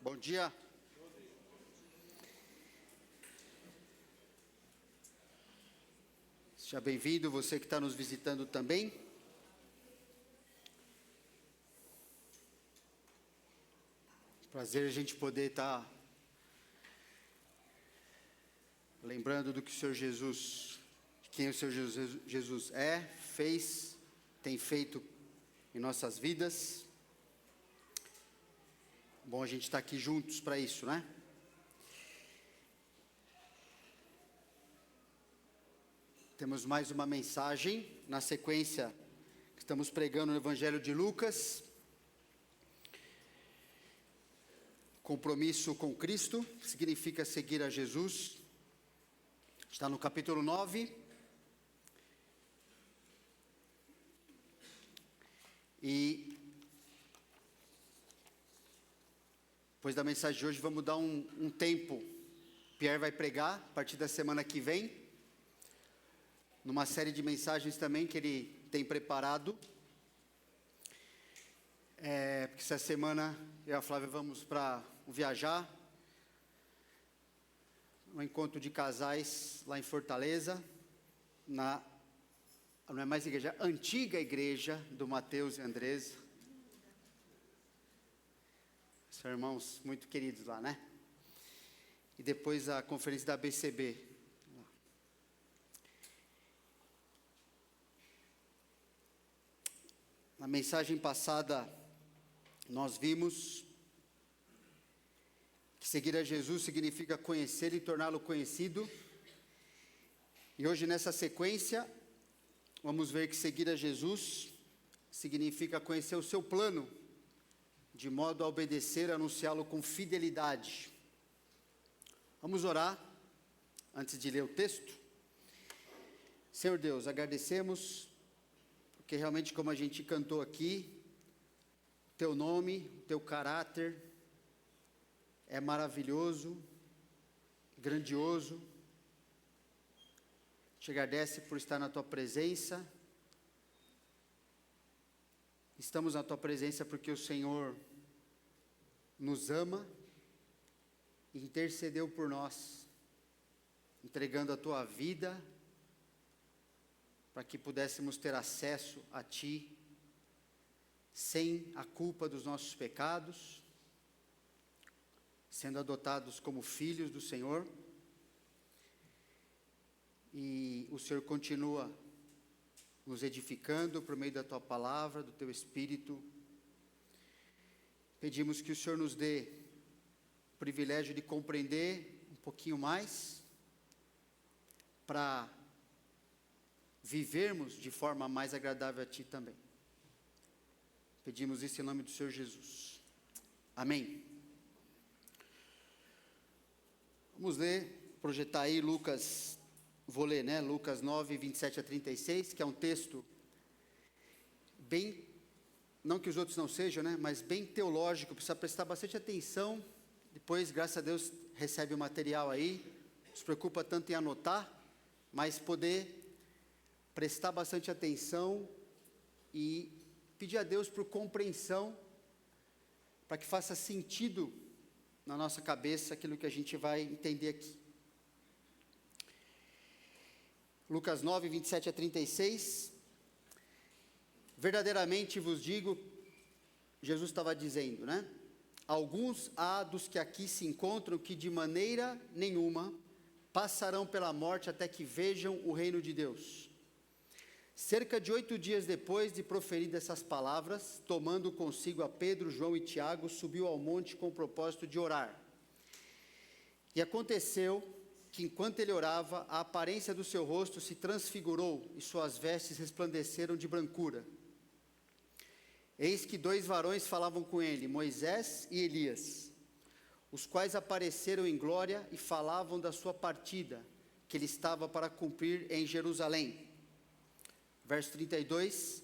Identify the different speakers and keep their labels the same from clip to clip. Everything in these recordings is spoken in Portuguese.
Speaker 1: Bom dia. Seja bem-vindo, você que está nos visitando também. Prazer a gente poder estar lembrando do que o Senhor Jesus, de quem o Senhor Jesus é, fez, tem feito em nossas vidas. Bom a gente estar aqui juntos para isso, né? Temos mais uma mensagem na sequência que estamos pregando no Evangelho de Lucas. Compromisso com Cristo, significa seguir a Jesus. Está no capítulo 9. E depois da mensagem de hoje, vamos dar um tempo. Pierre vai pregar a partir da semana que vem, numa série de mensagens também que ele tem preparado. Porque essa semana eu e a Flávia vamos para viajar, um encontro de casais lá em Fortaleza, não é mais igreja, antiga igreja do Mateus e Andresa. São irmãos muito queridos lá, né? E depois a conferência da ABCB. Na mensagem passada, nós vimos que seguir a Jesus significa conhecer e torná-lo conhecido. E hoje, nessa sequência, vamos ver que seguir a Jesus significa conhecer o seu plano, de modo a obedecer e anunciá-lo com fidelidade. Vamos orar, antes de ler o texto. Senhor Deus, agradecemos, porque realmente como a gente cantou aqui, o Teu nome, o Teu caráter é maravilhoso, grandioso. Te agradece por estar na Tua presença. Estamos na Tua presença porque o Senhor nos ama e intercedeu por nós, entregando a Tua vida para que pudéssemos ter acesso a Ti, sem a culpa dos nossos pecados, sendo adotados como filhos do Senhor. E o Senhor continua nos edificando por meio da Tua palavra, do Teu Espírito. Pedimos que o Senhor nos dê o privilégio de compreender um pouquinho mais, para vivermos de forma mais agradável a Ti também. Pedimos isso em nome do Senhor Jesus. Amém. Vamos ler, projetar aí Lucas, vou ler, né? Lucas 9, 27 a 36, que é um texto bem, não que os outros não sejam, né? Mas bem teológico, precisa prestar bastante atenção. Depois, graças a Deus, recebe o material aí, não se preocupa tanto em anotar, mas poder prestar bastante atenção e pedir a Deus por compreensão, para que faça sentido na nossa cabeça aquilo que a gente vai entender aqui. Lucas 9, 27 a 36. Verdadeiramente vos digo, Jesus estava dizendo, né? Alguns há dos que aqui se encontram que de maneira nenhuma passarão pela morte até que vejam o reino de Deus. Cerca de 8 dias depois de proferir essas palavras, tomando consigo a Pedro, João e Tiago, subiu ao monte com o propósito de orar. E aconteceu que enquanto ele orava, a aparência do seu rosto se transfigurou e suas vestes resplandeceram de brancura. Eis que 2 varões falavam com ele, Moisés e Elias, os quais apareceram em glória e falavam da sua partida, que ele estava para cumprir em Jerusalém. Verso 32,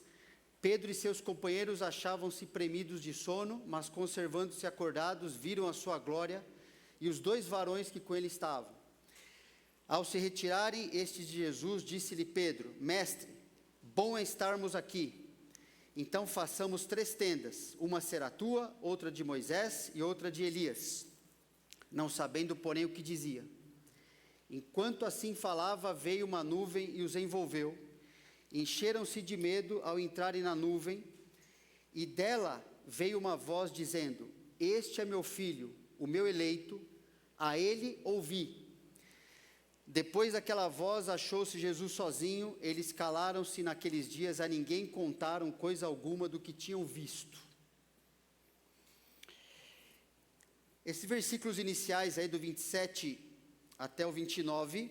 Speaker 1: Pedro e seus companheiros achavam-se premidos de sono, mas conservando-se acordados, viram a sua glória e os 2 varões que com ele estavam. Ao se retirarem estes de Jesus, disse-lhe Pedro, Mestre, bom é estarmos aqui. Então façamos 3 tendas, uma será tua, outra de Moisés e outra de Elias. Não sabendo, porém, o que dizia. Enquanto assim falava, veio uma nuvem e os envolveu. Encheram-se de medo ao entrarem na nuvem, e dela veio uma voz dizendo: Este é meu filho, o meu eleito, a ele ouvi. Depois daquela voz, achou-se Jesus sozinho. Eles calaram-se naqueles dias, a ninguém contaram coisa alguma do que tinham visto. Esses versículos iniciais aí do 27 até o 29,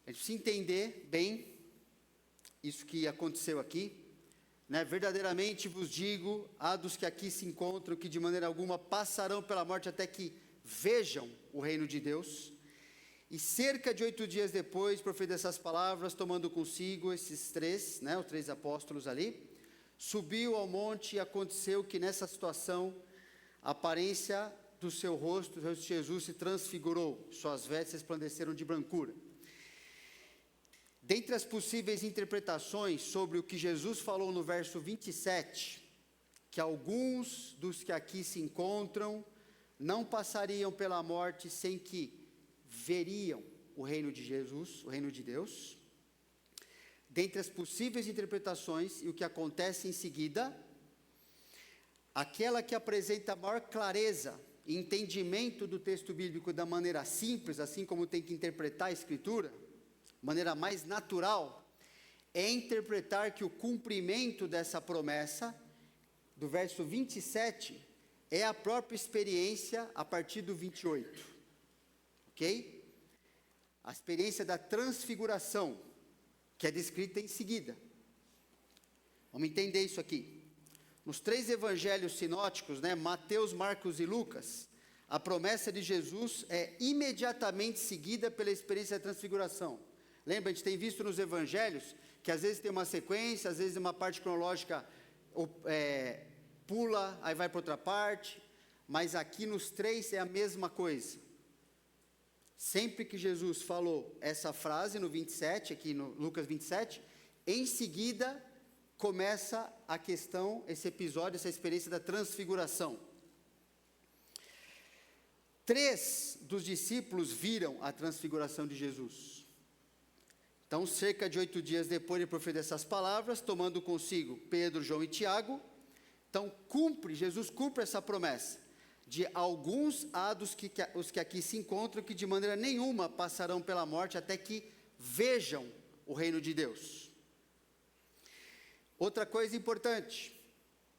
Speaker 1: a gente precisa entender bem isso que aconteceu aqui, né? Verdadeiramente vos digo, há dos que aqui se encontram que de maneira alguma passarão pela morte até que vejam o reino de Deus. E cerca de 8 dias depois, proferiu essas palavras, tomando consigo esses 3, né, os 3 apóstolos ali, subiu ao monte, e aconteceu que nessa situação, a aparência do seu rosto, o rosto de Jesus se transfigurou, suas vestes resplandeceram de brancura. Dentre as possíveis interpretações sobre o que Jesus falou no verso 27, que alguns dos que aqui se encontram não passariam pela morte sem que veriam o reino de Jesus, o reino de Deus. Dentre as possíveis interpretações e o que acontece em seguida, aquela que apresenta maior clareza e entendimento do texto bíblico da maneira simples, assim como tem que interpretar a Escritura, maneira mais natural, é interpretar que o cumprimento dessa promessa, do verso 27, é a própria experiência a partir do 28. Ok? A experiência da transfiguração, que é descrita em seguida. Vamos entender isso aqui. Nos 3 evangelhos sinóticos, né, Mateus, Marcos e Lucas, a promessa de Jesus é imediatamente seguida pela experiência da transfiguração. Lembra, a gente tem visto nos evangelhos, que às vezes tem uma sequência, às vezes uma parte cronológica pula, aí vai para outra parte, mas aqui nos 3 é a mesma coisa. Sempre que Jesus falou essa frase no 27, aqui no Lucas 27, em seguida começa a questão, esse episódio, essa experiência da transfiguração. 3 dos discípulos viram a transfiguração de Jesus. Então, cerca de 8 dias depois de proferir essas palavras, tomando consigo Pedro, João e Tiago, então Jesus cumpre essa promessa. De alguns há os que aqui se encontram, que de maneira nenhuma passarão pela morte até que vejam o reino de Deus. Outra coisa importante,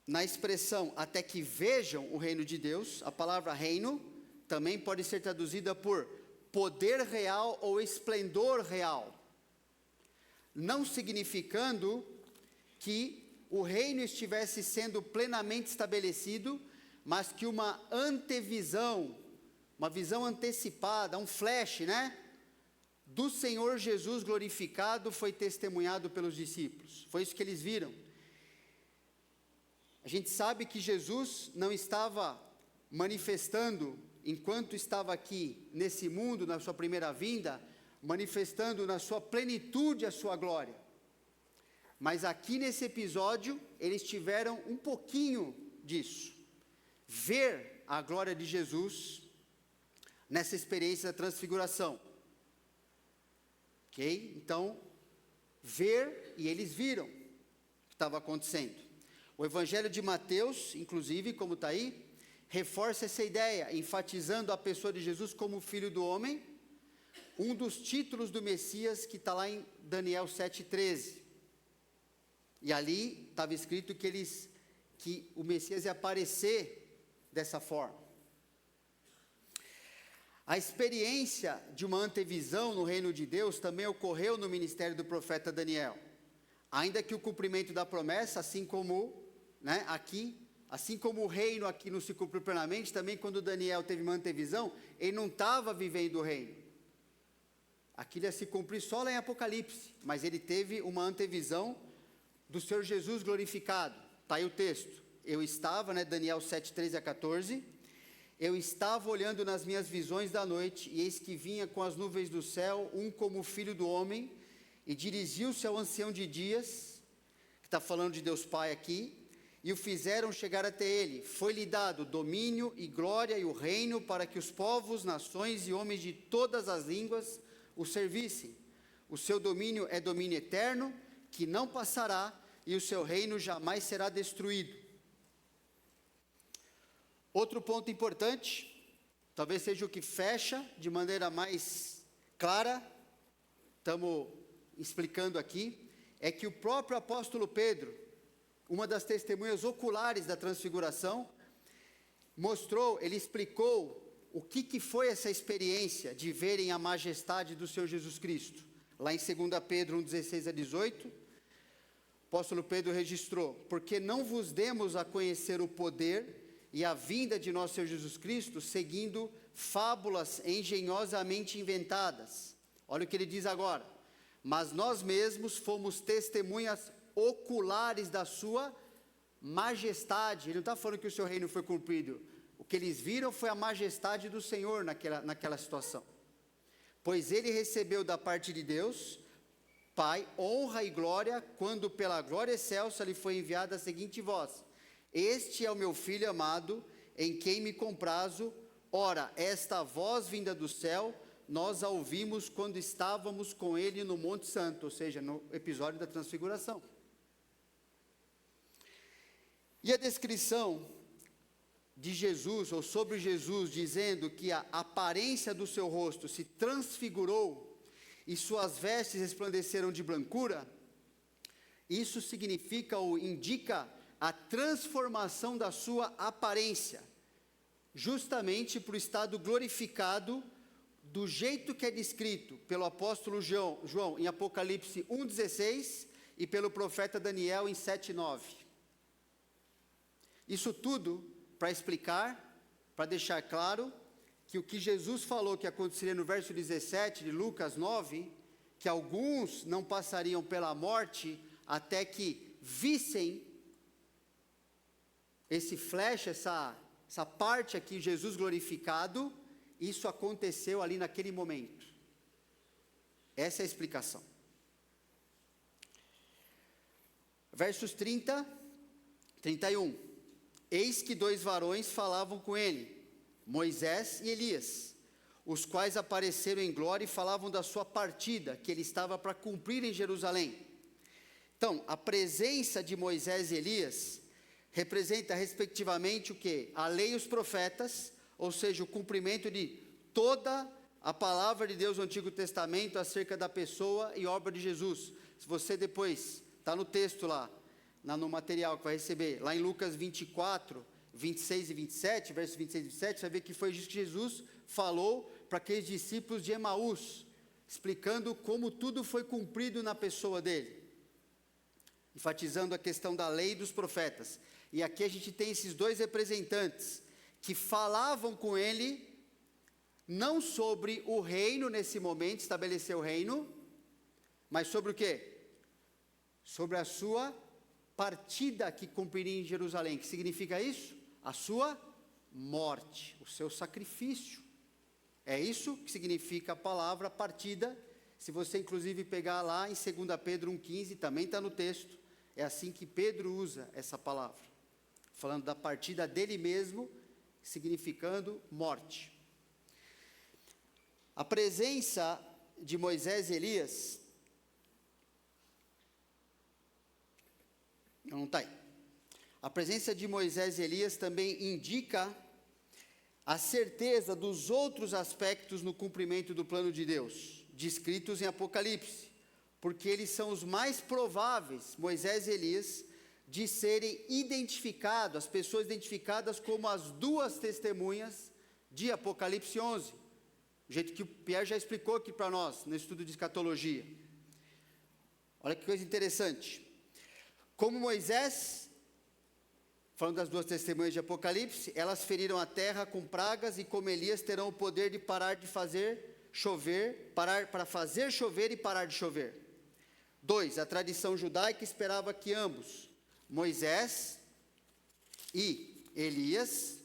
Speaker 1: na expressão até que vejam o reino de Deus, a palavra reino também pode ser traduzida por poder real ou esplendor real, não significando que o reino estivesse sendo plenamente estabelecido, mas que uma antevisão, uma visão antecipada, um flash, né, do Senhor Jesus glorificado foi testemunhado pelos discípulos. Foi isso que eles viram. A gente sabe que Jesus não estava manifestando, enquanto estava aqui nesse mundo, na sua primeira vinda, manifestando na sua plenitude a sua glória. Mas aqui nesse episódio, eles tiveram um pouquinho disso. Ver a glória de Jesus nessa experiência da transfiguração. Ok? Então, ver, e eles viram o que estava acontecendo. O Evangelho de Mateus, inclusive, como está aí, reforça essa ideia, enfatizando a pessoa de Jesus como Filho do Homem, um dos títulos do Messias que está lá em Daniel 7,13. E ali estava escrito que o Messias ia aparecer dessa forma. A experiência de uma antevisão no reino de Deus também ocorreu no ministério do profeta Daniel. Ainda que o cumprimento da promessa, assim como, né, aqui, assim como o reino aqui não se cumpriu plenamente, também quando Daniel teve uma antevisão, ele não estava vivendo o reino. Aquilo ia se cumprir só lá em Apocalipse, mas ele teve uma antevisão do Senhor Jesus glorificado. Está aí o texto. Eu estava, né, Daniel 7, 13 a 14, eu estava olhando nas minhas visões da noite, e eis que vinha com as nuvens do céu, um como filho do homem, e dirigiu-se ao ancião de dias, que está falando de Deus Pai aqui, e o fizeram chegar até ele. Foi-lhe dado domínio e glória e o reino para que os povos, nações e homens de todas as línguas o servissem. O seu domínio é domínio eterno, que não passará, e o seu reino jamais será destruído. Outro ponto importante, talvez seja o que fecha de maneira mais clara, estamos explicando aqui, é que o próprio apóstolo Pedro, uma das testemunhas oculares da transfiguração, ele explicou o que foi essa experiência de verem a majestade do Senhor Jesus Cristo. Lá em 2 Pedro 1, 16 a 18, o apóstolo Pedro registrou: porque não vos demos a conhecer o poder e a vinda de nosso Senhor Jesus Cristo, seguindo fábulas engenhosamente inventadas. Olha o que ele diz agora: mas nós mesmos fomos testemunhas oculares da sua majestade. Ele não está falando que o seu reino foi cumprido. O que eles viram foi a majestade do Senhor naquela situação. Pois ele recebeu da parte de Deus, Pai, honra e glória, quando pela glória excelsa lhe foi enviada a seguinte voz: este é o meu Filho amado, em quem me comprazo. Ora, esta voz vinda do céu, nós a ouvimos quando estávamos com ele no Monte Santo, ou seja, no episódio da transfiguração. E a descrição de Jesus, ou sobre Jesus, dizendo que a aparência do seu rosto se transfigurou e suas vestes resplandeceram de brancura, isso significa ou indica a transformação da sua aparência, justamente para o estado glorificado, do jeito que é descrito pelo apóstolo João em Apocalipse 1,16 e pelo profeta Daniel em 7,9. Isso tudo para explicar, para deixar claro, que o que Jesus falou que aconteceria no verso 17 de Lucas 9, que alguns não passariam pela morte até que vissem esse flash, essa parte aqui, Jesus glorificado, isso aconteceu ali naquele momento. Essa é a explicação. Versos 30, 31. Eis que 2 varões falavam com ele, Moisés e Elias, os quais apareceram em glória e falavam da sua partida, que ele estava para cumprir em Jerusalém. Então, a presença de Moisés e Elias representa respectivamente o quê? A lei e os profetas, ou seja, o cumprimento de toda a palavra de Deus no Antigo Testamento acerca da pessoa e obra de Jesus. Se você depois, está no texto lá, no material que vai receber, lá em Lucas 24, 26 e 27, versos 26 e 27, você vai ver que foi isso que Jesus falou para aqueles discípulos de Emaús, explicando como tudo foi cumprido na pessoa dele, enfatizando a questão da lei e dos profetas. E aqui a gente tem esses 2 representantes que falavam com ele, não sobre o reino nesse momento, estabelecer o reino, mas sobre o quê? Sobre a sua partida que cumpriria em Jerusalém. Que significa isso? A sua morte, o seu sacrifício. É isso que significa a palavra partida. Se você inclusive pegar lá em 2 Pedro 1,15, também está no texto. É assim que Pedro usa essa palavra, falando da partida dele mesmo, significando morte. A presença de Moisés e Elias, não está aí. A presença de Moisés e Elias também indica a certeza dos outros aspectos no cumprimento do plano de Deus, descritos em Apocalipse, porque eles são os mais prováveis, Moisés e Elias, de serem identificados, as pessoas identificadas como as 2 testemunhas de Apocalipse 11, do jeito que o Pierre já explicou aqui para nós, no estudo de escatologia. Olha que coisa interessante. Como Moisés, falando das 2 testemunhas de Apocalipse, elas feriram a terra com pragas, e como Elias terão o poder de parar de fazer chover, para fazer chover e parar de chover. 2, a tradição judaica esperava que ambos, Moisés e Elias,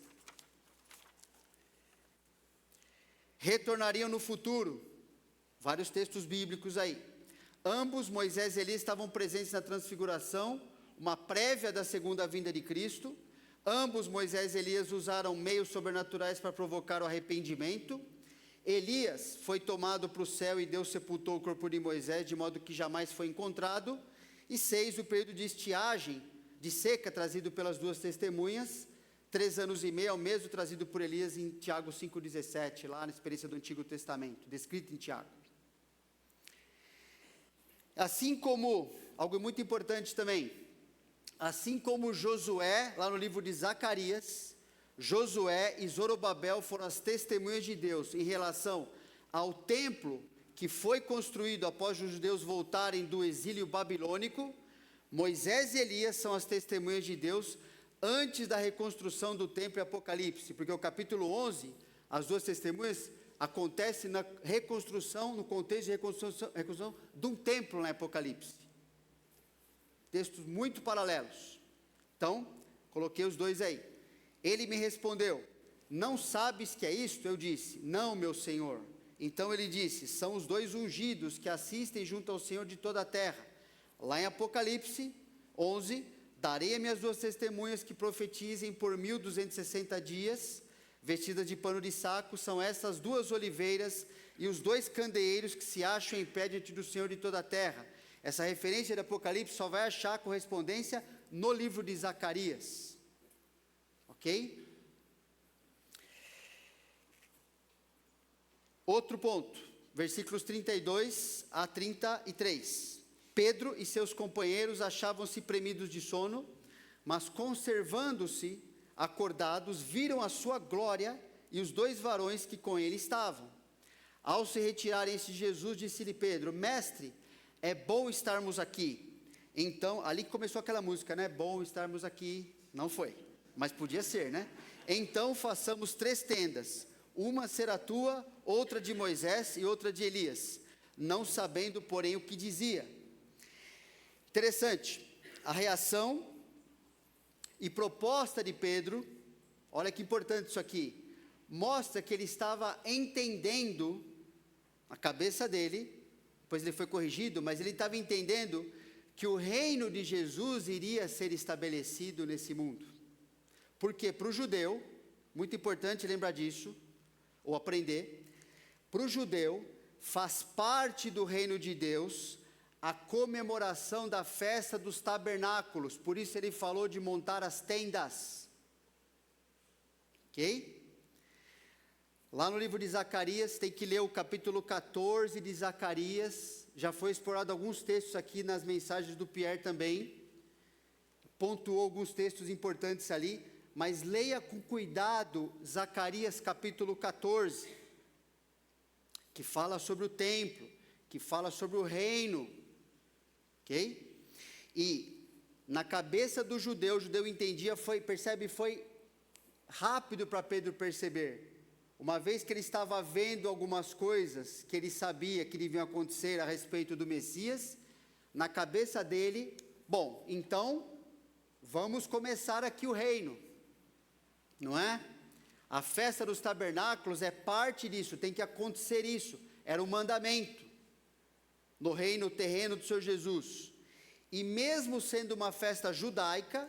Speaker 1: retornariam no futuro. Vários textos bíblicos aí. Ambos, Moisés e Elias, estavam presentes na transfiguração, uma prévia da segunda vinda de Cristo. Ambos, Moisés e Elias, usaram meios sobrenaturais para provocar o arrependimento. Elias foi tomado para o céu e Deus sepultou o corpo de Moisés, de modo que jamais foi encontrado. E 6, o período de estiagem, de seca, trazido pelas duas testemunhas, 3 anos e meio, é o mesmo trazido por Elias em Tiago 5,17, lá na experiência do Antigo Testamento, descrito em Tiago. Assim como, algo muito importante também, assim como Josué, lá no livro de Zacarias, Josué e Zorobabel foram as testemunhas de Deus em relação ao templo que foi construído após os judeus voltarem do exílio babilônico. Moisés e Elias são as testemunhas de Deus antes da reconstrução do templo em Apocalipse, porque o capítulo 11, as duas testemunhas, acontece na reconstrução, no contexto de reconstrução de um templo em Apocalipse. Textos muito paralelos. Então, coloquei os dois aí. Ele me respondeu: não sabes que é isto? Eu disse: não, meu Senhor. Então ele disse: são os dois ungidos que assistem junto ao Senhor de toda a terra. Lá em Apocalipse 11, darei a minhas duas testemunhas que profetizem por 1260 dias, vestidas de pano de saco, são essas duas oliveiras e os dois candeeiros que se acham em pé diante do Senhor de toda a terra. Essa referência de Apocalipse só vai achar correspondência no livro de Zacarias. Ok? Outro ponto, versículos 32 a 33. Pedro e seus companheiros achavam-se premidos de sono, mas conservando-se acordados, viram a sua glória e os dois varões que com ele estavam. Ao se retirarem-se de Jesus, disse-lhe Pedro: mestre, é bom estarmos aqui. Então, ali começou aquela música, né? Bom estarmos aqui. Não foi, mas podia ser, né? Então façamos 3 tendas, uma será tua, outra de Moisés e outra de Elias, não sabendo, porém, o que dizia. Interessante, a reação e proposta de Pedro, olha que importante isso aqui, mostra que ele estava entendendo, a cabeça dele, depois ele foi corrigido, mas ele estava entendendo que o reino de Jesus iria ser estabelecido nesse mundo. Porque para o judeu, muito importante lembrar disso, ou aprender, para o judeu faz parte do reino de Deus a comemoração da festa dos tabernáculos, por isso ele falou de montar as tendas. Ok? Lá no livro de Zacarias, tem que ler o capítulo 14 de Zacarias, já foi explorado alguns textos aqui nas mensagens do Pierre também, pontuou alguns textos importantes ali, mas leia com cuidado Zacarias capítulo 14, que fala sobre o templo, que fala sobre o reino, ok? E na cabeça do judeu, o judeu entendia, foi rápido para Pedro perceber, uma vez que ele estava vendo algumas coisas que ele sabia que deviam acontecer a respeito do Messias, na cabeça dele, bom, então, vamos começar aqui o reino, não é? A festa dos tabernáculos é parte disso, tem que acontecer isso, era um mandamento, no reino terreno do Senhor Jesus. E mesmo sendo uma festa judaica,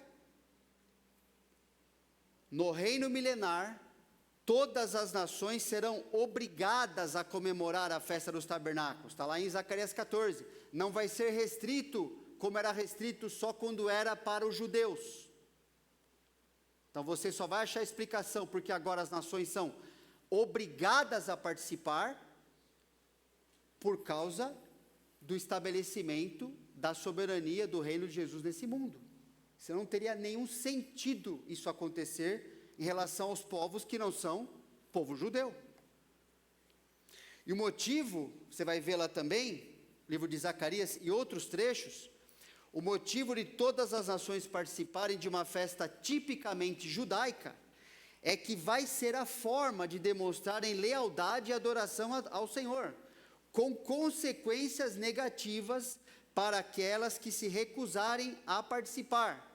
Speaker 1: no reino milenar, todas as nações serão obrigadas a comemorar a festa dos tabernáculos, está lá em Zacarias 14, não vai ser restrito, como era restrito só quando era para os judeus. Então você só vai achar explicação, porque agora as nações são obrigadas a participar, por causa do estabelecimento da soberania do reino de Jesus nesse mundo. Senão não teria nenhum sentido isso acontecer em relação aos povos que não são povo judeu. E o motivo, você vai ver lá também, livro de Zacarias e outros trechos, o motivo de todas as nações participarem de uma festa tipicamente judaica, é que vai ser a forma de demonstrarem lealdade e adoração ao Senhor, com consequências negativas para aquelas que se recusarem a participar.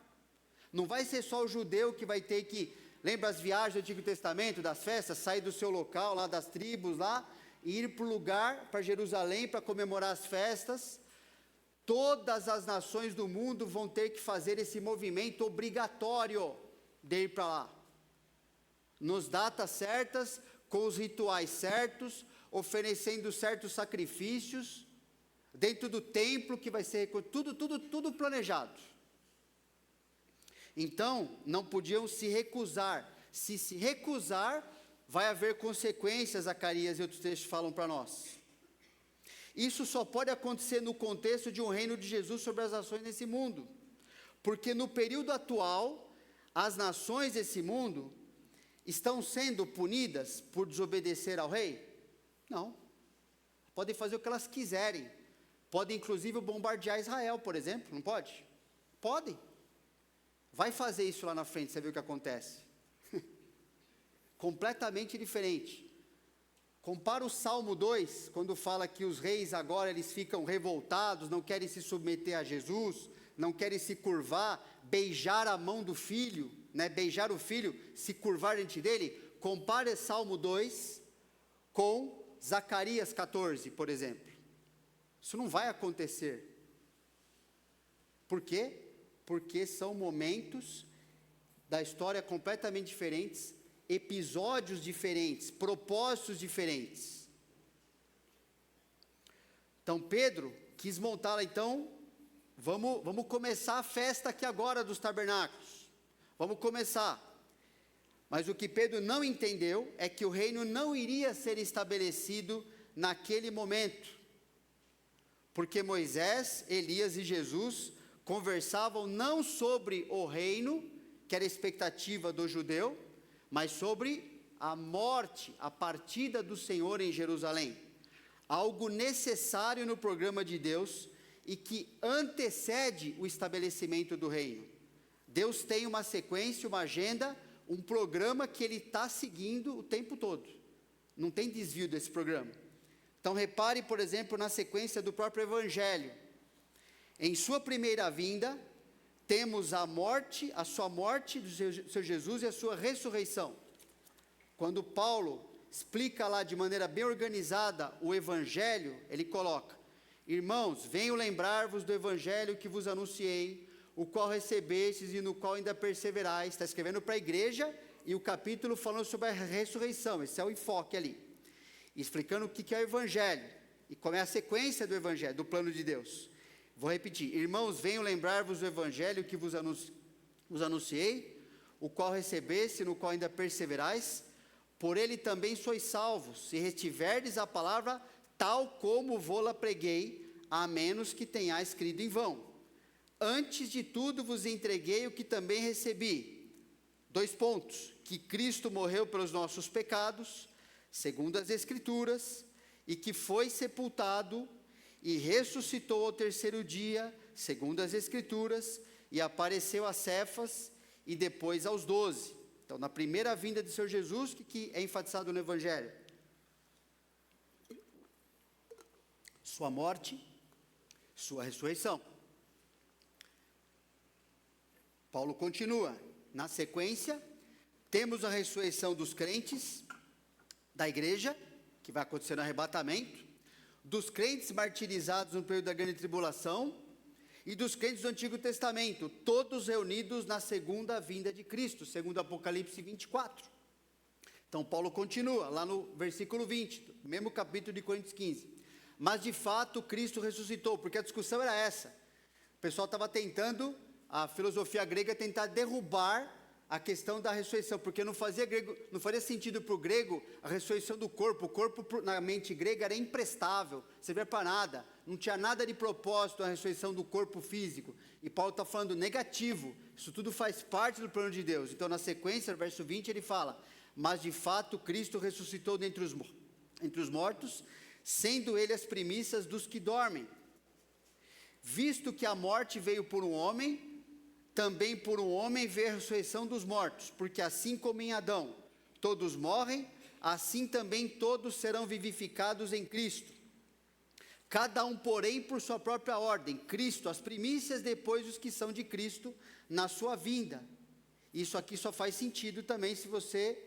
Speaker 1: Não vai ser só o judeu que vai ter que, lembra as viagens do Antigo Testamento, das festas, sair do seu local, lá das tribos, lá, e ir para o lugar, para Jerusalém, para comemorar as festas. todas as nações do mundo vão ter que fazer esse movimento obrigatório de ir para lá. Nas datas certas, com os rituais certos, oferecendo certos sacrifícios, dentro do templo que vai ser, tudo planejado. Então, não podiam se recusar. Se recusar, vai haver consequências, Zacarias e outros textos falam para nós. Isso só pode acontecer no contexto de um reino de Jesus sobre as nações desse mundo. Porque no período atual, as nações desse mundo estão sendo punidas por desobedecer ao rei? Não. Podem fazer o que elas quiserem. Podem, inclusive, bombardear Israel, por exemplo, não pode? Podem. Vai fazer isso lá na frente, você vê o que acontece. Completamente diferente. Compara o Salmo 2, quando fala que os reis agora eles ficam revoltados, não querem se submeter a Jesus, não querem se curvar, beijar a mão do filho, né, beijar o filho, se curvar diante dele. Compare Salmo 2 com Zacarias 14, por exemplo. Isso não vai acontecer. Por quê? Porque são momentos da história completamente diferentes, episódios diferentes, propósitos diferentes. Então Pedro quis montá-la. Então, vamos começar a festa aqui agora dos tabernáculos. Vamos começar. Mas o que Pedro não entendeu é que o reino não iria ser estabelecido naquele momento. Porque Moisés, Elias e Jesus conversavam não sobre o reino, que era a expectativa do judeu, mas sobre a morte, a partida do Senhor em Jerusalém. Algo necessário no programa de Deus e que antecede o estabelecimento do reino. Deus tem uma sequência, uma agenda, um programa que Ele está seguindo o tempo todo. Não tem desvio desse programa. Então repare, por exemplo, na sequência do próprio Evangelho. Em sua primeira vinda, temos a sua morte do seu Jesus e a sua ressurreição. Quando Paulo explica lá de maneira bem organizada o Evangelho, ele coloca: irmãos, venho lembrar-vos do Evangelho que vos anunciei, o qual recebestes e no qual ainda perseverais. Está escrevendo para a igreja e o capítulo falando sobre a ressurreição, esse é o enfoque ali. Explicando o que é o Evangelho e qual é a sequência do Evangelho, do plano de Deus. Vou repetir: irmãos, venho lembrar-vos do Evangelho que vos anunciei, o qual recebeste, no qual ainda perseverais, por ele também sois salvos, se retiverdes a palavra tal como vô-la preguei, a menos que tenhais crido em vão. Antes de tudo vos entreguei o que também recebi. 2 pontos: que Cristo morreu pelos nossos pecados, segundo as Escrituras, e que foi sepultado e ressuscitou ao 3º dia, segundo as Escrituras, e apareceu a Cefas e depois aos 12. Então, na primeira vinda de Senhor Jesus, que é enfatizado no Evangelho? Sua morte, sua ressurreição. Paulo continua. Na sequência, temos a ressurreição dos crentes, da igreja, que vai acontecer no arrebatamento, dos crentes martirizados no período da grande tribulação, e dos crentes do Antigo Testamento, todos reunidos na segunda vinda de Cristo, segundo Apocalipse 24. Então Paulo continua, lá no versículo 20, mesmo capítulo de Coríntios 15. Mas de fato Cristo ressuscitou, porque a discussão era essa. O pessoal estava tentando, a filosofia grega, tentar derrubar a questão da ressurreição, porque não faria sentido para o grego a ressurreição do corpo. O corpo na mente grega era imprestável, não servia para nada, não tinha nada de propósito a ressurreição do corpo físico. E Paulo está falando negativo, isso tudo faz parte do plano de Deus. Então na sequência, no verso 20, ele fala: mas de fato Cristo ressuscitou dentre os mortos, sendo ele as primícias dos que dormem. Visto que a morte veio por um homem, também por um homem veio a ressurreição dos mortos, porque assim como em Adão todos morrem, assim também todos serão vivificados em Cristo. Cada um, porém, por sua própria ordem. Cristo, as primícias, depois os que são de Cristo, na sua vinda. Isso aqui só faz sentido também se você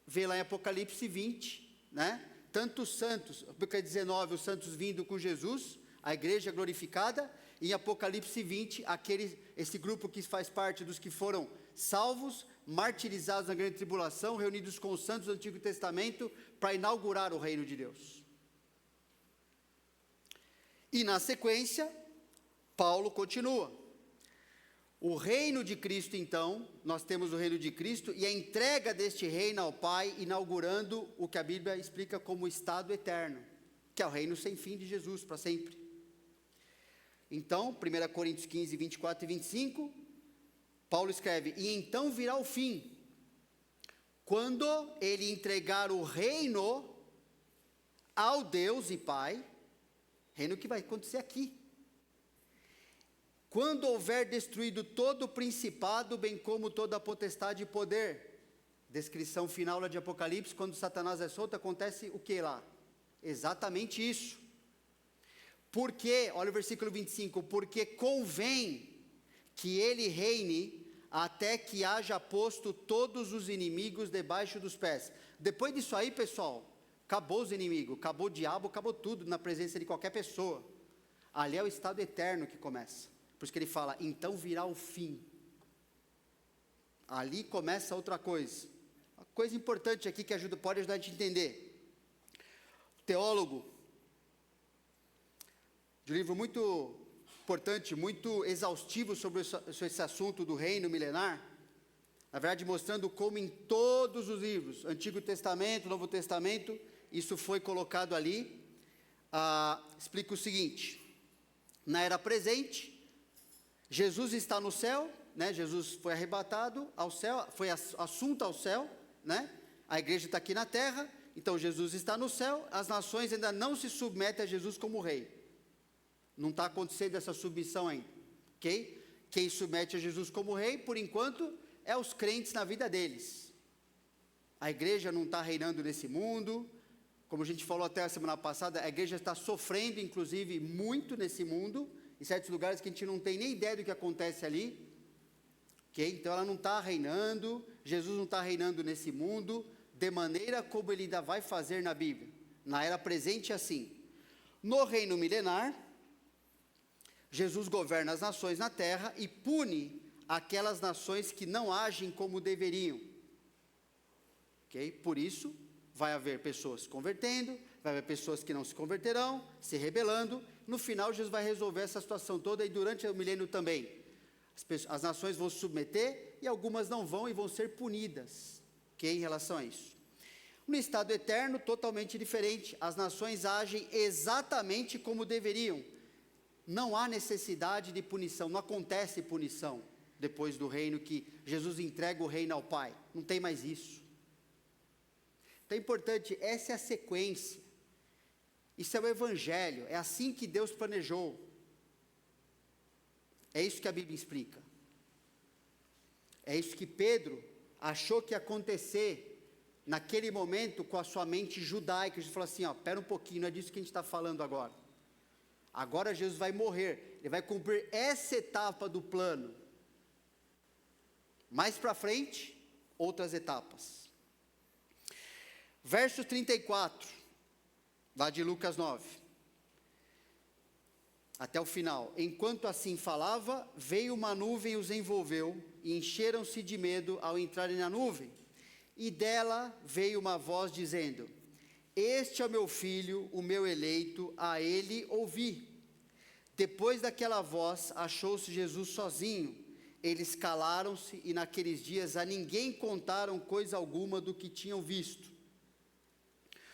Speaker 1: vê lá em Apocalipse 20, né? Tanto os santos, Apocalipse 19, os santos vindo com Jesus, a igreja glorificada, Em Apocalipse 20, esse grupo que faz parte dos que foram salvos, martirizados na grande tribulação, reunidos com os santos do Antigo Testamento, para inaugurar o reino de Deus. E na sequência, Paulo continua. O reino de Cristo, então, nós temos o reino de Cristo e a entrega deste reino ao Pai, inaugurando o que a Bíblia explica como o estado eterno, que é o reino sem fim de Jesus, para sempre. Então, 1 Coríntios 15, 24 e 25, Paulo escreve: e então virá o fim, quando ele entregar o reino ao Deus e Pai, reino que vai acontecer aqui. Quando houver destruído todo o principado, bem como toda a potestade e poder. Descrição final lá de Apocalipse, quando Satanás é solto, acontece o que lá? Exatamente isso. Porque, olha o versículo 25, porque convém que ele reine até que haja posto todos os inimigos debaixo dos pés. Depois disso aí, pessoal, acabou os inimigos, acabou o diabo, acabou tudo na presença de qualquer pessoa. Ali é o estado eterno que começa. Por isso que ele fala, então virá o fim. Ali começa outra coisa. Uma coisa importante aqui que pode ajudar a gente a entender. O teólogo, de um livro muito importante, muito exaustivo sobre esse assunto do reino milenar, na verdade mostrando como em todos os livros, Antigo Testamento, Novo Testamento, isso foi colocado ali, explica o seguinte: na era presente, Jesus está no céu, né? Jesus foi arrebatado ao céu, foi assunto ao céu, né? A igreja está aqui na terra, então Jesus está no céu, as nações ainda não se submetem a Jesus como rei. Não está acontecendo essa submissão ainda, ok? Quem submete a Jesus como rei, por enquanto, é os crentes na vida deles. A igreja não está reinando nesse mundo, como a gente falou até a semana passada, a igreja está sofrendo, inclusive, muito nesse mundo, em certos lugares que a gente não tem nem ideia do que acontece ali, ok? Então ela não está reinando, Jesus não está reinando nesse mundo, de maneira como ele ainda vai fazer na Bíblia. Na era presente é assim. No reino milenar, Jesus governa as nações na terra e pune aquelas nações que não agem como deveriam. Ok? Por isso, vai haver pessoas se convertendo, vai haver pessoas que não se converterão, se rebelando. No final, Jesus vai resolver essa situação toda e durante o milênio também. As nações vão se submeter e algumas não vão e vão ser punidas. Ok? Em relação a isso. No estado eterno, totalmente diferente. As nações agem exatamente como deveriam. Não há necessidade de punição, não acontece punição depois do reino que Jesus entrega o reino ao Pai. Não tem mais isso. Então é importante, essa é a sequência. Isso é o Evangelho, é assim que Deus planejou. É isso que a Bíblia explica. É isso que Pedro achou que ia acontecer naquele momento com a sua mente judaica. Jesus falou assim, espera um pouquinho, não é disso que a gente está falando agora. Agora Jesus vai morrer, ele vai cumprir essa etapa do plano. Mais para frente, outras etapas. Verso 34, lá de Lucas 9, até o final. Enquanto assim falava, veio uma nuvem e os envolveu, e encheram-se de medo ao entrarem na nuvem. E dela veio uma voz dizendo: este é o meu filho, o meu eleito, a ele ouvi. Depois daquela voz, achou-se Jesus sozinho. Eles calaram-se e naqueles dias a ninguém contaram coisa alguma do que tinham visto.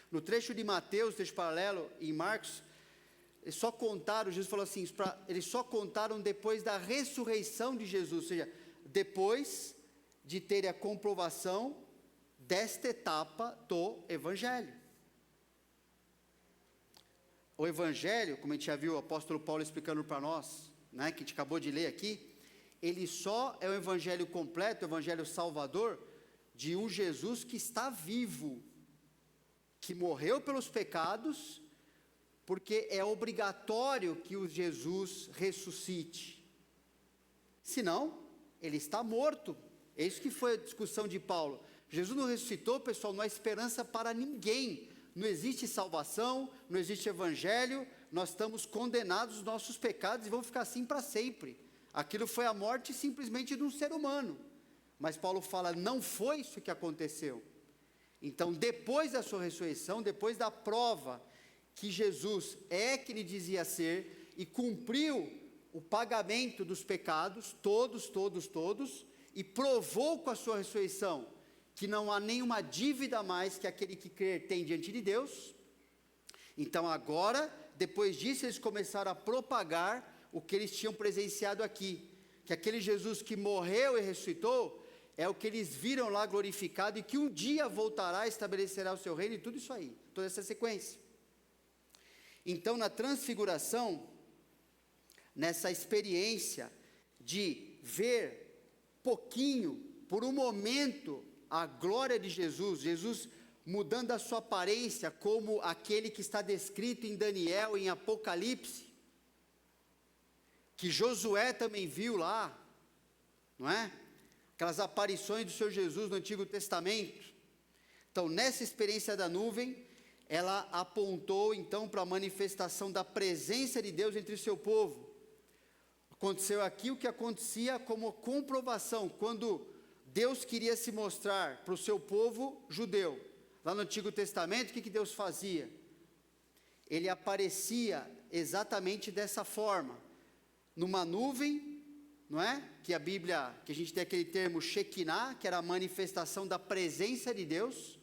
Speaker 1: No trecho de Mateus, trecho paralelo, em Marcos, eles só contaram, Jesus falou assim, eles só contaram depois da ressurreição de Jesus, ou seja, depois de terem a comprovação desta etapa do Evangelho. O Evangelho, como a gente já viu o apóstolo Paulo explicando para nós, né, que a gente acabou de ler aqui, ele só é o Evangelho completo, o Evangelho salvador, de um Jesus que está vivo, que morreu pelos pecados, porque é obrigatório que o Jesus ressuscite. Senão, ele está morto. É isso que foi a discussão de Paulo. Jesus não ressuscitou, pessoal, não há esperança para ninguém. Não existe salvação, não existe evangelho, nós estamos condenados aos nossos pecados e vamos ficar assim para sempre. Aquilo foi a morte simplesmente de um ser humano. Mas Paulo fala, não foi isso que aconteceu. Então, depois da sua ressurreição, depois da prova que Jesus é que ele dizia ser, e cumpriu o pagamento dos pecados, todos, e provou com a sua ressurreição, que não há nenhuma dívida a mais que aquele que crer tem diante de Deus. Então agora, depois disso, eles começaram a propagar o que eles tinham presenciado aqui, que aquele Jesus que morreu e ressuscitou, é o que eles viram lá glorificado, e que um dia voltará, estabelecerá o seu reino, e tudo isso aí, toda essa sequência. Então, na transfiguração, nessa experiência de ver pouquinho, por um momento, a glória de Jesus, Jesus mudando a sua aparência como aquele que está descrito em Daniel, em Apocalipse, que Josué também viu lá, não é? Aquelas aparições do Senhor Jesus no Antigo Testamento. Então, nessa experiência da nuvem, ela apontou então para a manifestação da presença de Deus entre o seu povo. Aconteceu aqui o que acontecia como comprovação, quando Deus queria se mostrar para o seu povo judeu. Lá no Antigo Testamento, o que Deus fazia? Ele aparecia exatamente dessa forma, numa nuvem, não é? Que a Bíblia, que a gente tem aquele termo Shekinah, que era a manifestação da presença de Deus,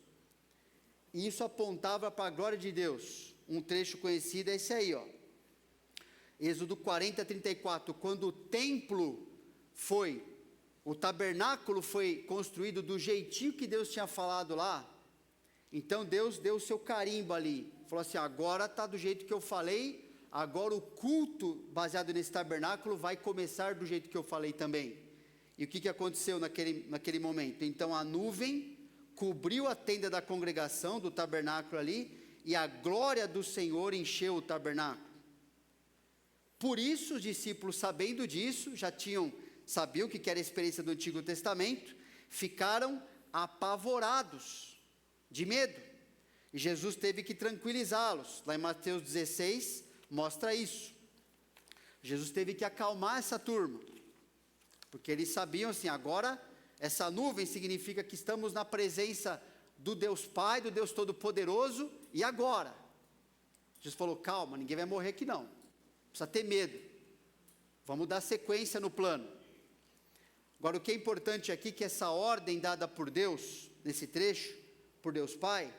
Speaker 1: e isso apontava para a glória de Deus. Um trecho conhecido é esse aí, ó. Êxodo 40, 34, quando o tabernáculo foi construído do jeitinho que Deus tinha falado lá, então Deus deu o seu carimbo ali, falou assim, agora está do jeito que eu falei, agora o culto baseado nesse tabernáculo vai começar do jeito que eu falei também. E o que aconteceu naquele momento? Então a nuvem cobriu a tenda da congregação, do tabernáculo ali, e a glória do Senhor encheu o tabernáculo. Por isso os discípulos, sabendo disso, sabiam que era a experiência do Antigo Testamento, ficaram apavorados, de medo, e Jesus teve que tranquilizá-los. Lá em Mateus 16, mostra isso. Jesus teve que acalmar essa turma, porque eles sabiam assim, agora essa nuvem significa que estamos na presença do Deus Pai, do Deus Todo-Poderoso, e agora? Jesus falou, calma, ninguém vai morrer aqui não, precisa ter medo, vamos dar sequência no plano. Agora o que é importante aqui, que essa ordem dada por Deus, nesse trecho, por Deus Pai,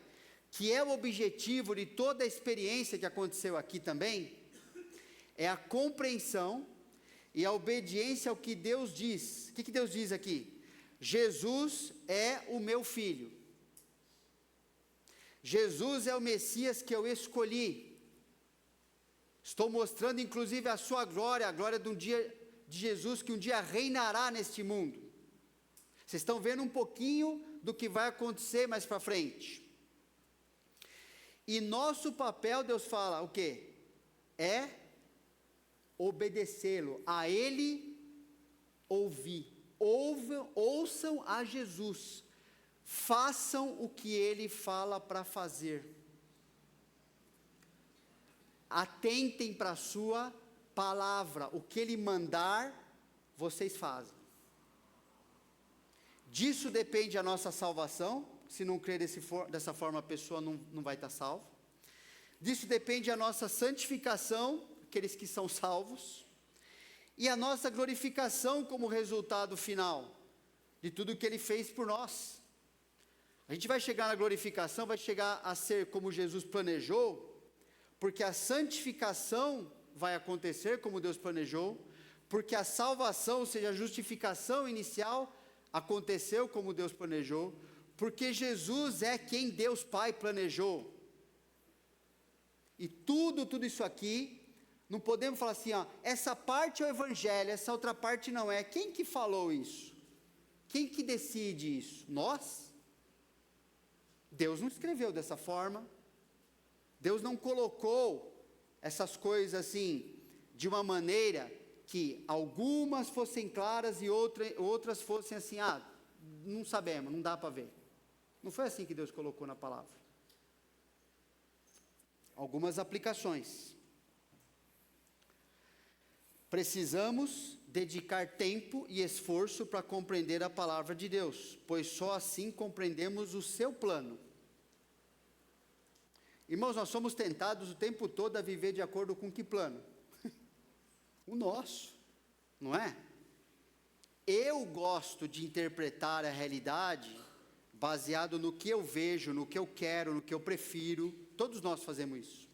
Speaker 1: que é o objetivo de toda a experiência que aconteceu aqui também, é a compreensão e a obediência ao que Deus diz. O que Deus diz aqui? Jesus é o meu filho. Jesus é o Messias que eu escolhi. Estou mostrando inclusive a sua glória, a glória de Jesus que um dia reinará neste mundo. Vocês estão vendo um pouquinho do que vai acontecer mais para frente. E nosso papel, Deus fala, o quê? É obedecê-lo, a Ele ouvir. Ouçam a Jesus, façam o que Ele fala para fazer. Atentem para a sua palavra, o que Ele mandar, vocês fazem. Disso depende a nossa salvação. Se não crer dessa forma, a pessoa não vai estar salva. Disso depende a nossa santificação, aqueles que são salvos, e a nossa glorificação como resultado final de tudo que Ele fez por nós. A gente vai chegar na glorificação, vai chegar a ser como Jesus planejou, porque a santificação vai acontecer como Deus planejou, porque a salvação, ou seja, a justificação inicial, aconteceu como Deus planejou, porque Jesus é quem Deus Pai planejou. E tudo isso aqui, não podemos falar assim, ó, essa parte é o Evangelho, essa outra parte não é. Quem que falou isso? Quem que decide isso? Nós? Deus não escreveu dessa forma. Deus não colocou essas coisas assim, de uma maneira que algumas fossem claras e outras fossem assim, não sabemos, não dá para ver. Não foi assim que Deus colocou na palavra. Algumas aplicações. Precisamos dedicar tempo e esforço para compreender a palavra de Deus, pois só assim compreendemos o seu plano. Irmãos, nós somos tentados o tempo todo a viver de acordo com que plano? O nosso, não é? Eu gosto de interpretar a realidade baseado no que eu vejo, no que eu quero, no que eu prefiro. Todos nós fazemos isso.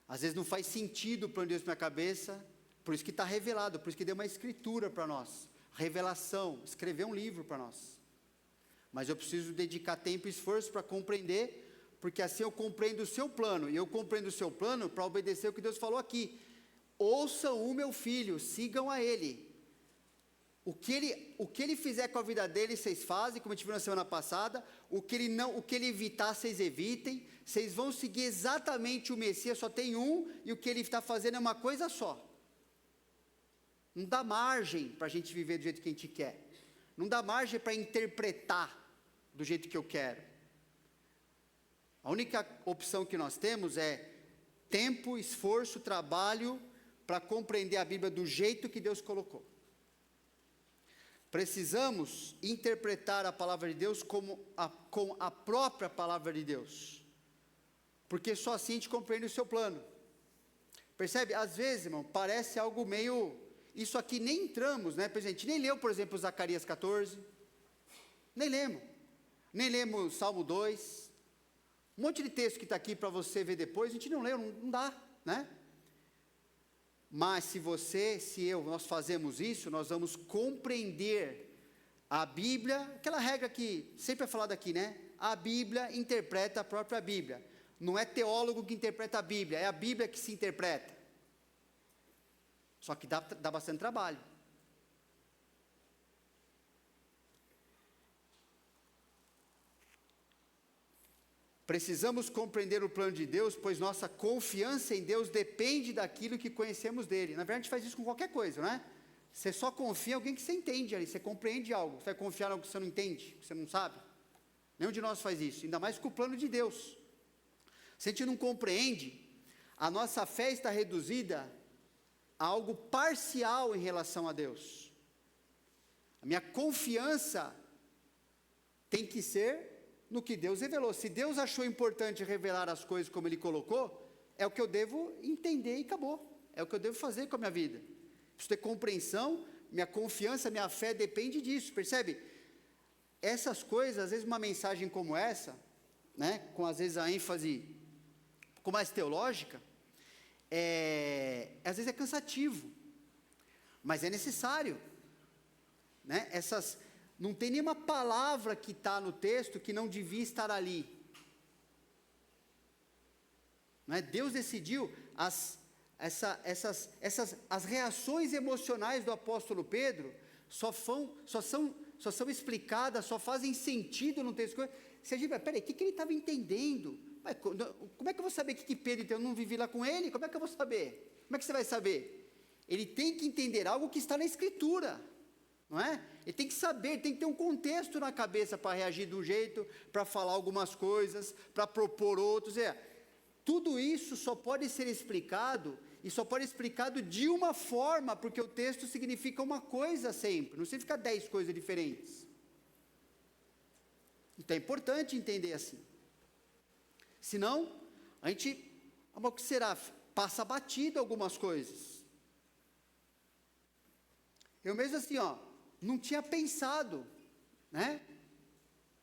Speaker 1: Às vezes não faz sentido o plano de Deus na minha cabeça, por isso que está revelado, por isso que deu uma escritura para nós, revelação, escrever um livro para nós. Mas eu preciso dedicar tempo e esforço para compreender, porque assim eu compreendo o seu plano, e eu compreendo o seu plano para obedecer o que Deus falou aqui. Ouçam o meu filho, sigam a ele. O que ele fizer com a vida dele, vocês fazem, como a gente viu na semana passada. O que ele evitar, vocês evitem. Vocês vão seguir exatamente o Messias, só tem um, e o que ele está fazendo é uma coisa só. Não dá margem para a gente viver do jeito que a gente quer. Não dá margem para interpretar do jeito que eu quero. A única opção que nós temos é tempo, esforço, trabalho para compreender a Bíblia do jeito que Deus colocou. Precisamos interpretar a palavra de Deus com a própria palavra de Deus, porque só assim a gente compreende o seu plano. Percebe? Às vezes, irmão, parece algo meio, isso aqui nem entramos, né? A gente nem leu, por exemplo, Zacarias 14, nem lemos Salmo 2, um monte de texto que está aqui para você ver depois, a gente não leu, não dá, né? Mas nós fazemos isso, nós vamos compreender a Bíblia, aquela regra que sempre é falada aqui, né? A Bíblia interpreta a própria Bíblia. Não é teólogo que interpreta a Bíblia, é a Bíblia que se interpreta. Só que dá bastante trabalho. Precisamos compreender o plano de Deus, pois nossa confiança em Deus depende daquilo que conhecemos dele. Na verdade, a gente faz isso com qualquer coisa, não é? Você só confia em alguém que você entende ali, você compreende algo. Você vai confiar em algo que você não entende, que você não sabe? Nenhum de nós faz isso, ainda mais com o plano de Deus. Se a gente não compreende, a nossa fé está reduzida a algo parcial em relação a Deus. A minha confiança tem que ser no que Deus revelou. Se Deus achou importante revelar as coisas como Ele colocou, é o que eu devo entender e acabou. É o que eu devo fazer com a minha vida. Preciso ter compreensão, minha confiança, minha fé depende disso, percebe? Essas coisas, às vezes uma mensagem como essa, né, com às vezes a ênfase com mais teológica, às vezes é cansativo, mas é necessário, né? Não tem nenhuma palavra que está no texto que não devia estar ali. Não é? Deus decidiu as reações emocionais do apóstolo Pedro só são explicadas, só fazem sentido no texto. Se a gente vai, peraí, o que ele estava entendendo? Como é que eu vou saber o que Pedro entendeu? Eu não vivi lá com ele, como é que eu vou saber? Como é que você vai saber? Ele tem que entender algo que está na Escritura. Não é? Ele tem que saber, tem que ter um contexto na cabeça para reagir de um jeito, para falar algumas coisas, para propor outros. Tudo isso só pode ser explicado, e só pode ser explicado de uma forma, porque o texto significa uma coisa sempre, não significa 10 coisas diferentes. Então é importante entender assim. Senão, a gente, o que será? Passa batido algumas coisas. Eu mesmo assim, não tinha pensado, né?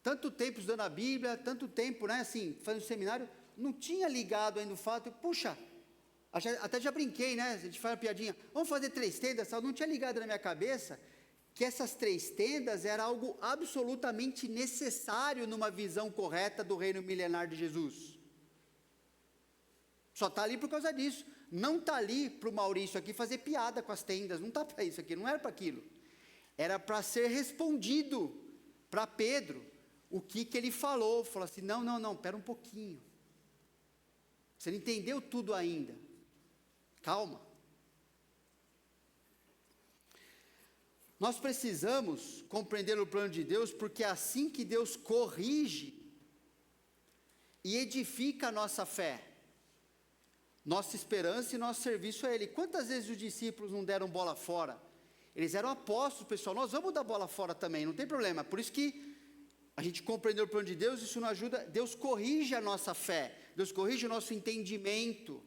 Speaker 1: Tanto tempo estudando a Bíblia, tanto tempo, né, assim, fazendo seminário, não tinha ligado ainda o fato, puxa, até já brinquei, né, a gente faz uma piadinha, vamos fazer 3 tendas, não tinha ligado na minha cabeça que essas 3 tendas era algo absolutamente necessário numa visão correta do reino milenar de Jesus. Só está ali por causa disso, não está ali para o Maurício aqui fazer piada com as tendas, não está para isso aqui, não era para aquilo. Era para ser respondido para Pedro, o que ele falou assim, não, espera um pouquinho, você não entendeu tudo ainda, calma. Nós precisamos compreender o plano de Deus, porque é assim que Deus corrige e edifica a nossa fé. nossa esperança e nosso serviço a Ele. Quantas vezes os discípulos não deram bola fora? Eles eram apóstolos, pessoal, nós vamos dar bola fora também, não tem problema. Por isso que a gente compreendeu o plano de Deus, isso não ajuda, Deus corrige a nossa fé, Deus corrige o nosso entendimento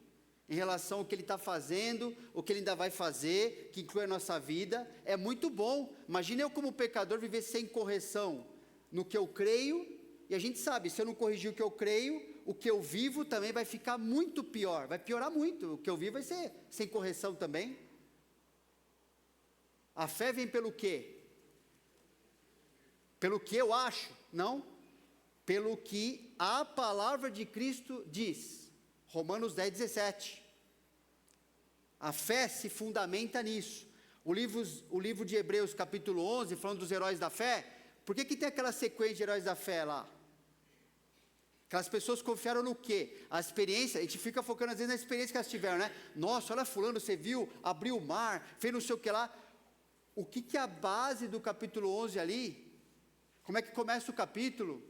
Speaker 1: em relação ao que Ele está fazendo, o que Ele ainda vai fazer, que inclui a nossa vida. É muito bom. Imagine eu como pecador viver sem correção no que eu creio, e a gente sabe, se eu não corrigir o que eu creio, o que eu vivo também vai ficar muito pior, vai piorar muito. O que eu vivo vai ser sem correção também. A fé vem pelo quê? Pelo que eu acho? Não. Pelo que a palavra de Cristo diz. Romanos 10, 17. A fé se fundamenta nisso. O livro de Hebreus, capítulo 11, falando dos heróis da fé, por que tem aquela sequência de heróis da fé lá? Aquelas pessoas confiaram no quê? A experiência, a gente fica focando às vezes na experiência que elas tiveram, né? Nossa, olha fulano, você viu, abriu o mar, fez não sei o que lá. O que é a base do capítulo 11 ali? Como é que começa o capítulo?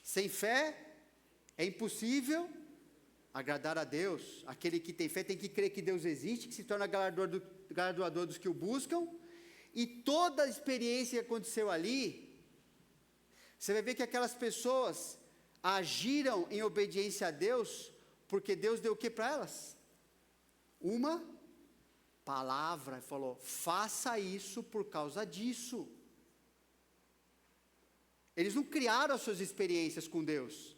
Speaker 1: Sem fé é impossível agradar a Deus. Aquele que tem fé tem que crer que Deus existe, que se torna galardoador dos que o buscam. E toda a experiência que aconteceu ali, você vai ver que aquelas pessoas agiram em obediência a Deus, porque Deus deu o que para elas? Uma palavra, falou, faça isso por causa disso. Eles não criaram as suas experiências com Deus,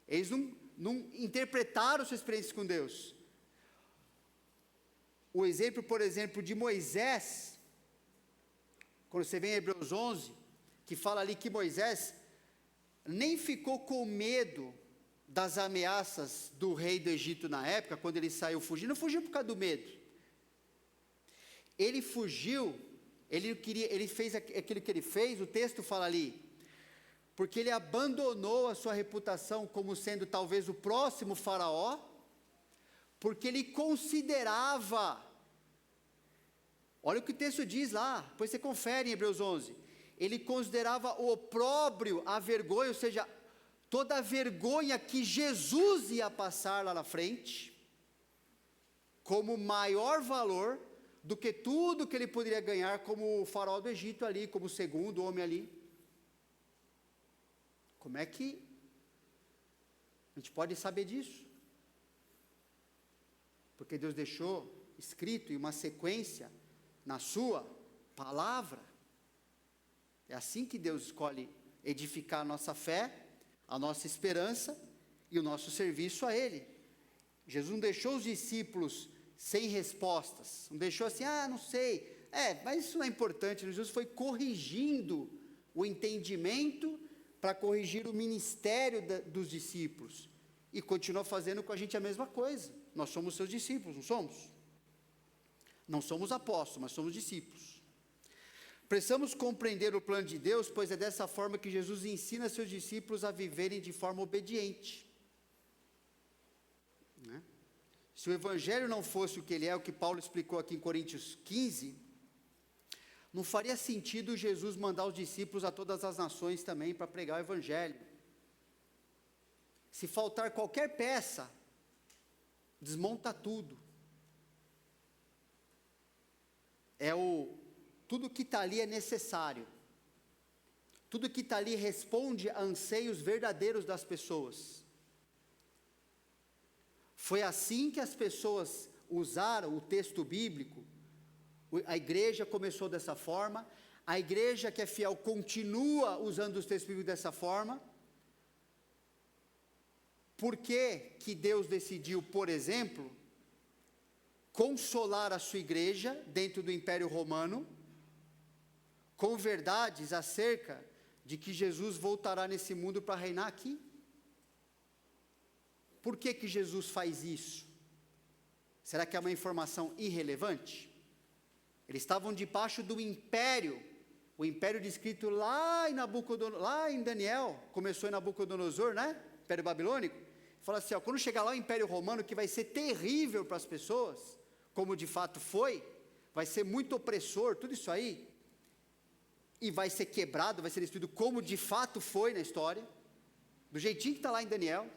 Speaker 1: eles não interpretaram as suas experiências com Deus. O exemplo, por exemplo, de Moisés, quando você vê em Hebreus 11, que fala ali que Moisés nem ficou com medo das ameaças do rei do Egito na época, quando ele saiu fugindo, não fugiu por causa do medo. Ele fugiu, ele fez aquilo que ele fez, o texto fala ali, porque ele abandonou a sua reputação como sendo talvez o próximo faraó, porque ele considerava, olha o que o texto diz lá, depois você confere em Hebreus 11, ele considerava o opróbrio, a vergonha, ou seja, toda a vergonha que Jesus ia passar lá na frente, como maior valor do que tudo que ele poderia ganhar como o faraó do Egito ali, como o segundo homem ali. Como é que a gente pode saber disso? Porque Deus deixou escrito em uma sequência na sua palavra. É assim que Deus escolhe edificar a nossa fé, a nossa esperança e o nosso serviço a Ele. Jesus não deixou os discípulos sem respostas, não deixou assim, não sei, mas isso não é importante. Jesus foi corrigindo o entendimento para corrigir o ministério dos discípulos, e continuou fazendo com a gente a mesma coisa. Nós somos seus discípulos, não somos? Não somos apóstolos, mas somos discípulos. Precisamos compreender o plano de Deus, pois é dessa forma que Jesus ensina seus discípulos a viverem de forma obediente. Né? Se o Evangelho não fosse o que ele é, o que Paulo explicou aqui em Coríntios 15, não faria sentido Jesus mandar os discípulos a todas as nações também para pregar o Evangelho. Se faltar qualquer peça, desmonta tudo. Tudo que está ali é necessário. Tudo que está ali responde a anseios verdadeiros das pessoas. Foi assim que as pessoas usaram o texto bíblico. A igreja começou dessa forma. A igreja que é fiel continua usando os textos bíblicos dessa forma. Por que que Deus decidiu, por exemplo, consolar a sua igreja dentro do Império Romano, com verdades acerca de que Jesus voltará nesse mundo para reinar aqui? Por que que Jesus faz isso? Será que é uma informação irrelevante? Eles estavam debaixo do império, o império descrito lá em Daniel, começou em Nabucodonosor, né? Império Babilônico. Fala assim, quando chegar lá o Império Romano, que vai ser terrível para as pessoas, como de fato foi, vai ser muito opressor, tudo isso aí, e vai ser quebrado, vai ser destruído como de fato foi na história, do jeitinho que está lá em Daniel.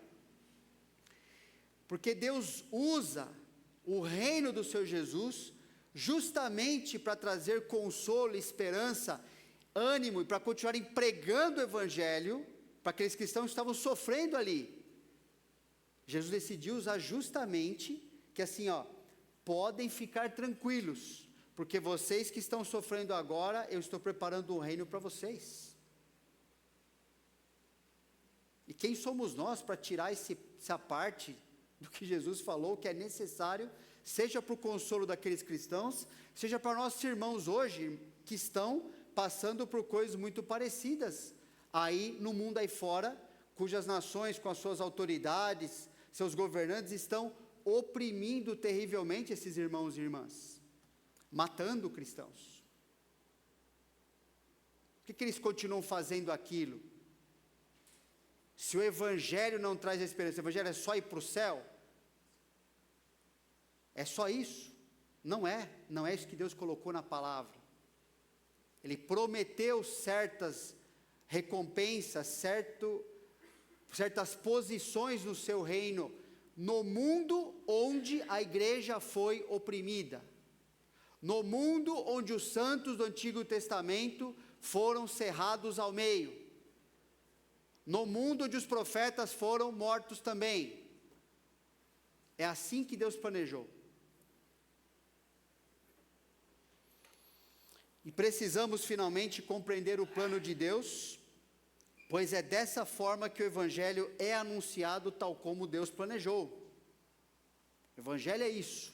Speaker 1: Porque Deus usa o reino do seu Jesus justamente para trazer consolo, esperança, ânimo e para continuarem pregando o evangelho para aqueles cristãos que estavam sofrendo ali. Jesus decidiu usar justamente que assim, podem ficar tranquilos, porque vocês que estão sofrendo agora, eu estou preparando um reino para vocês. E quem somos nós para tirar essa parte do que Jesus falou, que é necessário, seja para o consolo daqueles cristãos, seja para nossos irmãos hoje, que estão passando por coisas muito parecidas, aí no mundo aí fora, cujas nações com as suas autoridades, seus governantes estão oprimindo terrivelmente esses irmãos e irmãs, matando cristãos. Por que eles continuam fazendo aquilo? Se o evangelho não traz a esperança, o evangelho é só ir para o céu? É só isso? Não é isso que Deus colocou na palavra. Ele prometeu certas recompensas, certas posições no seu reino, no mundo onde a igreja foi oprimida, no mundo onde os santos do Antigo Testamento foram cerrados ao meio, no mundo onde os profetas foram mortos também. É assim que Deus planejou. E precisamos finalmente compreender o plano de Deus, pois é dessa forma que o evangelho é anunciado tal como Deus planejou. O evangelho é isso.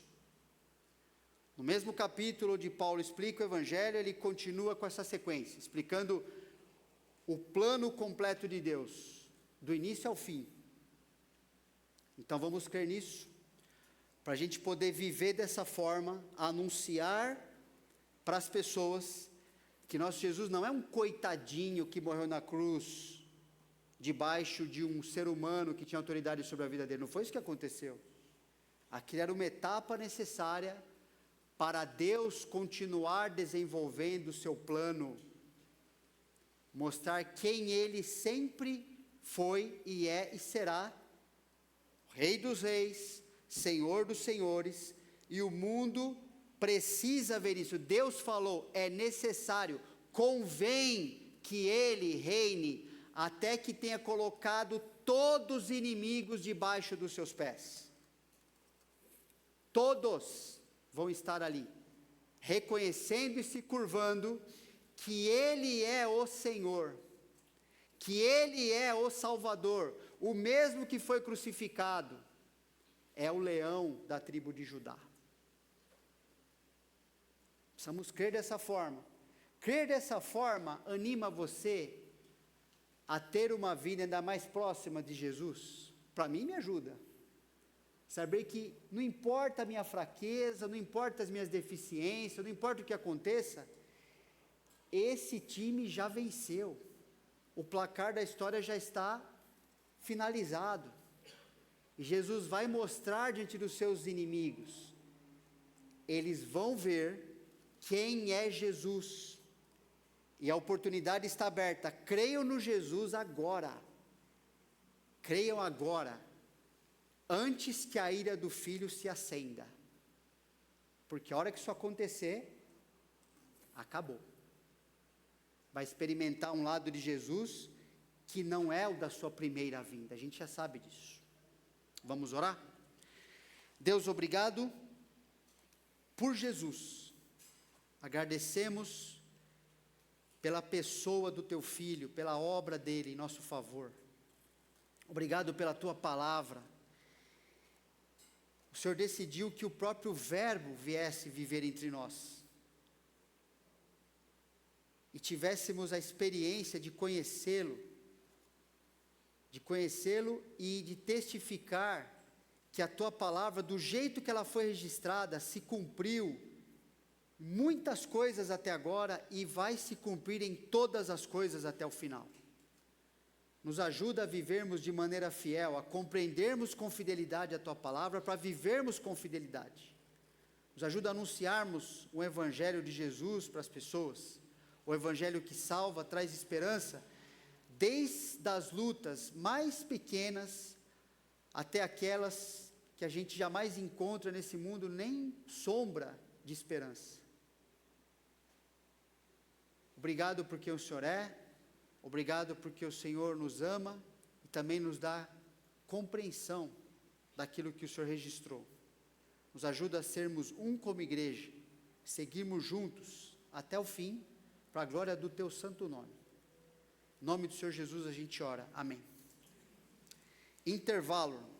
Speaker 1: No mesmo capítulo onde Paulo explica o evangelho, ele continua com essa sequência, explicando o plano completo de Deus, do início ao fim. Então vamos crer nisso, para a gente poder viver dessa forma, anunciar para as pessoas que nosso Jesus não é um coitadinho que morreu na cruz, debaixo de um ser humano que tinha autoridade sobre a vida dele. Não foi isso que aconteceu. Aquilo era uma etapa necessária para Deus continuar desenvolvendo o seu plano, mostrar quem Ele sempre foi e é e será, Rei dos reis, Senhor dos senhores, e o mundo precisa ver isso. Deus falou, é necessário, convém que Ele reine, até que tenha colocado todos os inimigos debaixo dos seus pés. Todos vão estar ali, reconhecendo e se curvando, que Ele é o Senhor, que Ele é o Salvador, o mesmo que foi crucificado, é o leão da tribo de Judá. Precisamos crer dessa forma. Crer dessa forma anima você a ter uma vida ainda mais próxima de Jesus. Para mim me ajuda. Saber que não importa a minha fraqueza, não importa as minhas deficiências, não importa o que aconteça, esse time já venceu. O placar da história já está finalizado. E Jesus vai mostrar diante dos seus inimigos. Eles vão ver quem é Jesus. E a oportunidade está aberta. Creiam no Jesus agora. Creiam agora. Antes que a ira do Filho se acenda. Porque a hora que isso acontecer, acabou. Vai experimentar um lado de Jesus que não é o da sua primeira vinda. A gente já sabe disso. Vamos orar? Deus, obrigado por Jesus. Agradecemos pela pessoa do teu Filho, pela obra dele em nosso favor. Obrigado pela tua palavra. O Senhor decidiu que o próprio Verbo viesse viver entre nós. E tivéssemos a experiência de conhecê-lo e de testificar que a tua palavra, do jeito que ela foi registrada, se cumpriu muitas coisas até agora e vai se cumprir em todas as coisas até o final. Nos ajuda a vivermos de maneira fiel, a compreendermos com fidelidade a tua palavra, para vivermos com fidelidade. Nos ajuda a anunciarmos o evangelho de Jesus para as pessoas, o evangelho que salva, traz esperança, desde as lutas mais pequenas até aquelas que a gente jamais encontra nesse mundo nem sombra de esperança. Obrigado porque o Senhor é, obrigado porque o Senhor nos ama e também nos dá compreensão daquilo que o Senhor registrou. Nos ajuda a sermos um como igreja, seguirmos juntos até o fim, para a glória do teu santo nome. Em nome do Senhor Jesus a gente ora. Amém. Intervalo.